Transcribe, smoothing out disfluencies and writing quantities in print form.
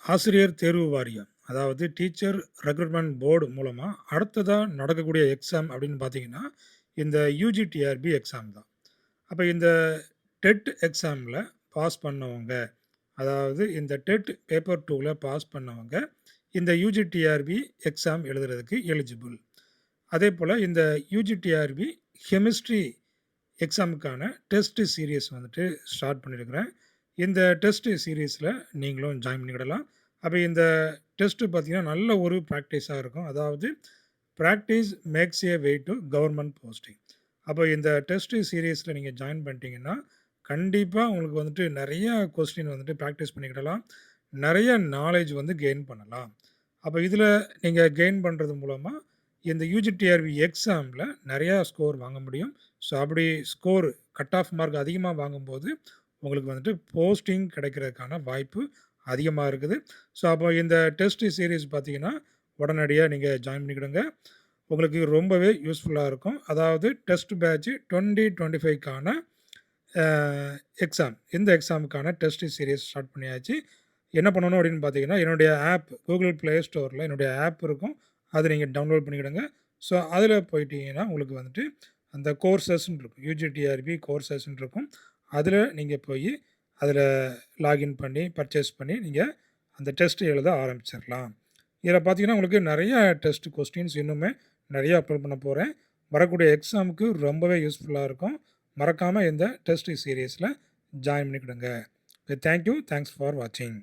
ஆசிரியர் தேர்வு வாரியம். அதாவது டீச்சர் ரெக்ரூட்மெண்ட் போர்டு மூலமா அடுத்ததா நடக்கக்கூடிய எக்ஸாம் அப்படின்னு பார்த்தீங்கன்னா, இந்த யுஜிடிஆர்பி எக்ஸாம் தான். அப்ப இந்த டெட் எக்ஸாம்ல பாஸ் பண்ணவங்க, அதாவது இந்த டெட் பேப்பர் 2ல பாஸ் பண்ணவங்க, இந்த யுஜிடிஆர்பி எக்ஸாம் எழுதுறதுக்கு எலிஜிபிள். அதேபோல இந்த யுஜிடிஆர்பி கெமிஸ்ட்ரி எக்ஸாமுக்கான டெஸ்ட் சீரிஸ் வந்துட்டு ஸ்டார்ட் பண்ணியிருக்கிறேன். இந்த டெஸ்ட் சீரிஸ்ல நீங்களும் ஜாயின் பண்ணிக்கிடலாம். அப்ப இந்த டெஸ்ட் பார்த்தீங்கன்னா, நல்ல ஒரு பிராக்டிஸா இருக்கும். அதாவது practice makes a way to government posting. அப்போ இந்த டெஸ்ட் சீரிஸ்ல நீங்க ஜாயின் பண்ணிட்டீங்கன்னா, கண்டிப்பா உங்களுக்கு வந்துட்டு நெறைய கொஸ்டின் வந்துட்டு பிராக்டிஸ் பண்ணிக்கிடலாம். நெறைய நாலேட்ஜ் வந்து கெயின் பண்ணலாம். அப்ப இதுல நீங்க கெயின் பண்றது மூலமா, இந்த யுஜிடிஆர்பி எக்ஸாம்ல நெறையா ஸ்கோர் வாங்க முடியும். ஸோ அப்படி ஸ்கோர் கட் ஆஃப் மார்க் அதிகமா வாங்கும்போது, உங்களுக்கு வந்துட்டு போஸ்டிங் கிடைக்கிறதுக்கான வாய்ப்பு அதிகமா இருக்குது. ஸோ அப்போ இந்த டெஸ்ட் சீரிஸ் பார்த்தீங்கன்னா, உடனடியா நீங்க ஜாயின் பண்ணிக்கிடுங்க. உங்களுக்கு ரொம்பவே யூஸ்ஃபுல்லா இருக்கும். அதாவது டெஸ்ட் பேட்ச் 2025க்கான அ எக்ஸாம். இந்த எக்ஸாமுக்கான டெஸ்ட் சீரிஸ் ஸ்டார்ட் பண்ணியாச்சு. என்ன பண்ணணும் அப்படின்னு பார்த்தீங்கன்னா, என்னுடைய ஆப் Google Play Storeல என்னுடைய ஆப் இருக்கும். அத நீங்க டவுன்லோட் பண்ணிக்கிடுங்க. ஸோ அதில போயிட்டீங்கன்னா, உங்களுக்கு வந்துட்டு அந்த கோர்சஸ்ன்னு இருக்கும். யுஜிடிஆர்பி கோர்சஸ்ன்னு இருக்கும். அதில நீங்க போயி, அதில லாகின் பண்ணி, பர்ச்சேஸ் பண்ணி, நீங்க அந்த டெஸ்ட் எழுத ஆரம்பிச்சிரலாம். இதில பார்த்தீங்கன்னா, உங்களுக்கு நெறைய டெஸ்ட் கொஸ்டின்ஸ் இன்னுமே நெறைய அப்லோட் பண்ண போறேன். வரக்கூடிய எக்ஸாமுக்கு ரொம்பவே யூஸ்ஃபுல்லா இருக்கும். மறக்காம இந்த டெஸ்ட் சீரிஸ்ல ஜாயின் பண்ணிக்கிடுங்க. Thank you. தேங்க்ஸ் ஃபார் வாட்சிங்.